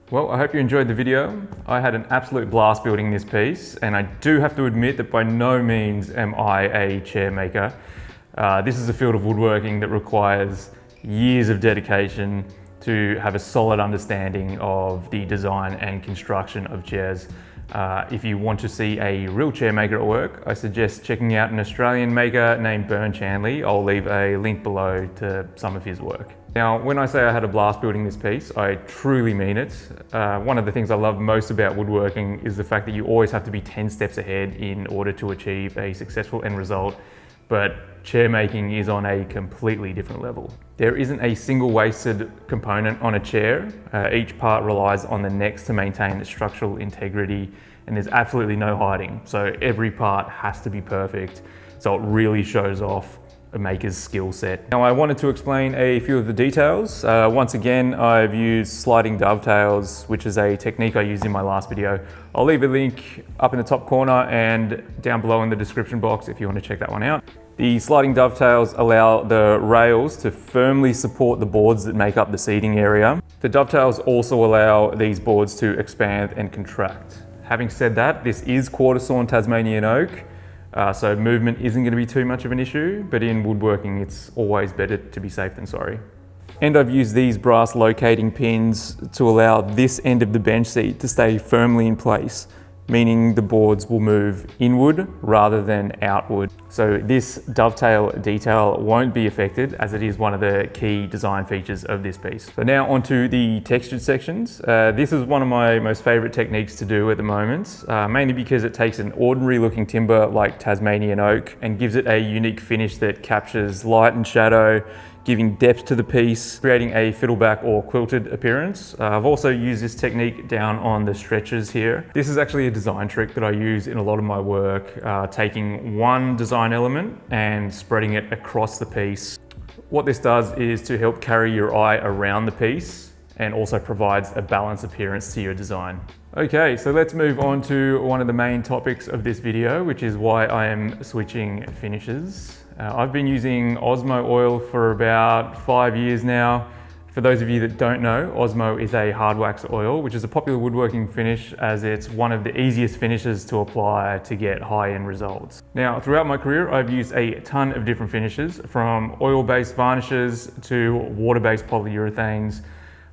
Well, I hope you enjoyed the video. I had an absolute blast building this piece, and I do have to admit that by no means am I a chair maker. This is a field of woodworking that requires years of dedication to have a solid understanding of the design and construction of chairs. If you want to see a real chair maker at work, I suggest checking out an Australian maker named Bern Chanley. I'll leave a link below to some of his work. Now, when I say I had a blast building this piece, I truly mean it. One of the things I love most about woodworking is the fact that you always have to be 10 steps ahead in order to achieve a successful end result. But chair making is on a completely different level. There isn't a single wasted component on a chair. Each part relies on the next to maintain its structural integrity, and there's absolutely no hiding. So every part has to be perfect. So it really shows off a maker's skill set. Now I wanted to explain a few of the details. Once again, I've used sliding dovetails, which is a technique I used in my last video. I'll leave a link up in the top corner and down below in the description box if you want to check that one out. The sliding dovetails allow the rails to firmly support the boards that make up the seating area. The dovetails also allow these boards to expand and contract. Having said that, this is quarter sawn Tasmanian oak, so movement isn't going to be too much of an issue, but in woodworking it's always better to be safe than sorry. And I've used these brass locating pins to allow this end of the bench seat to stay firmly in place, meaning the boards will move inward rather than outward. So this dovetail detail won't be affected, as it is one of the key design features of this piece. So now onto the textured sections. This is one of my most favorite techniques to do at the moment, mainly because it takes an ordinary looking timber like Tasmanian oak and gives it a unique finish that captures light and shadow, giving depth to the piece, creating a fiddleback or quilted appearance. I've also used this technique down on the stretchers here. This is actually a design trick that I use in a lot of my work, taking one design element and spreading it across the piece. What this does is to help carry your eye around the piece and also provides a balanced appearance to your design. Okay, so let's move on to one of the main topics of this video, which is why I am switching finishes. I've been using Osmo oil for about 5 years now. For those of you that don't know, Osmo is a hard wax oil, which is a popular woodworking finish as it's one of the easiest finishes to apply to get high-end results. Now, throughout my career, I've used a ton of different finishes, from oil-based varnishes to water-based polyurethanes,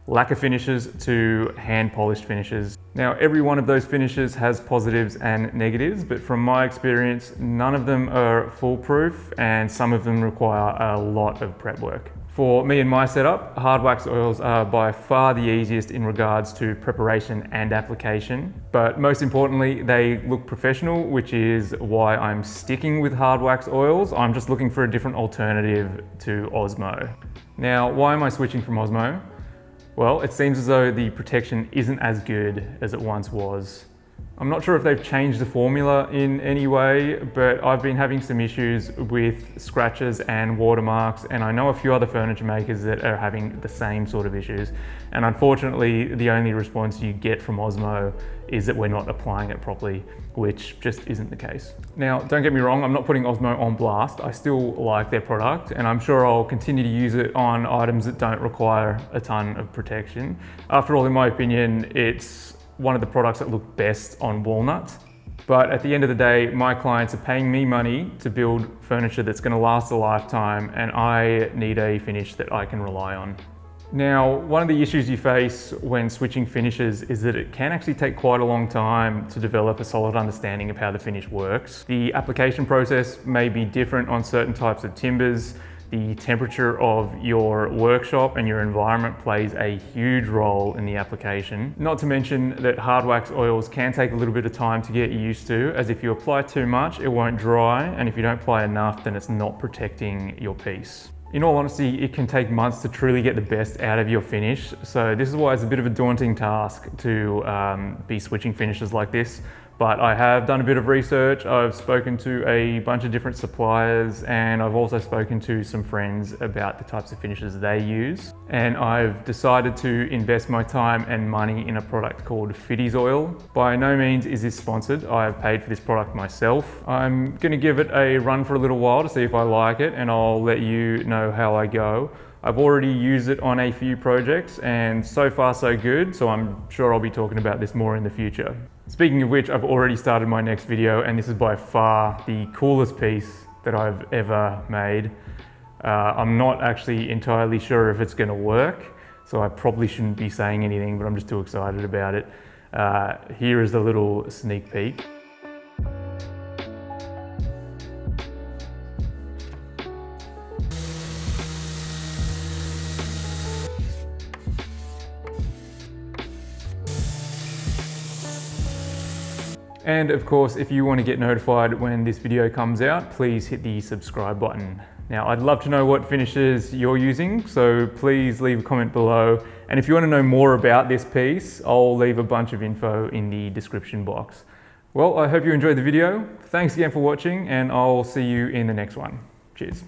lacquer finishes to hand-polished finishes. Now, every one of those finishes has positives and negatives, but from my experience, none of them are foolproof and some of them require a lot of prep work. For me and my setup, hard wax oils are by far the easiest in regards to preparation and application, but most importantly, they look professional, which is why I'm sticking with hard wax oils. I'm just looking for a different alternative to Osmo. Now, why am I switching from Osmo? Well, it seems as though the protection isn't as good as it once was. I'm not sure if they've changed the formula in any way, but I've been having some issues with scratches and watermarks, and I know a few other furniture makers that are having the same sort of issues. And unfortunately, the only response you get from Osmo is that we're not applying it properly, which just isn't the case. Now, don't get me wrong, I'm not putting Osmo on blast. I still like their product, and I'm sure I'll continue to use it on items that don't require a ton of protection. After all, in my opinion, it's one of the products that look best on walnut. But at the end of the day, my clients are paying me money to build furniture that's going to last a lifetime, and I need a finish that I can rely on. Now, one of the issues you face when switching finishes is that it can actually take quite a long time to develop a solid understanding of how the finish works. The application process may be different on certain types of timbers. The temperature of your workshop and your environment plays a huge role in the application. Not to mention that hard wax oils can take a little bit of time to get used to, as if you apply too much, it won't dry, and if you don't apply enough, then it's not protecting your piece. In all honesty, it can take months to truly get the best out of your finish, so this is why it's a bit of a daunting task to be switching finishes like this. But I have done a bit of research. I've spoken to a bunch of different suppliers, and I've also spoken to some friends about the types of finishes they use. And I've decided to invest my time and money in a product called Fiddes Oil. By no means is this sponsored. I've paid for this product myself. I'm gonna give it a run for a little while to see if I like it, and I'll let you know how I go. I've already used it on a few projects and so far so good, so I'm sure I'll be talking about this more in the future. Speaking of which, I've already started my next video and this is by far the coolest piece that I've ever made. I'm not actually entirely sure if it's gonna work, so I probably shouldn't be saying anything, but I'm just too excited about it. Here is the little sneak peek. And of course, if you want to get notified when this video comes out, please hit the subscribe button. Now, I'd love to know what finishes you're using, so please leave a comment below. And if you want to know more about this piece, I'll leave a bunch of info in the description box. Well, I hope you enjoyed the video. Thanks again for watching, and I'll see you in the next one. Cheers.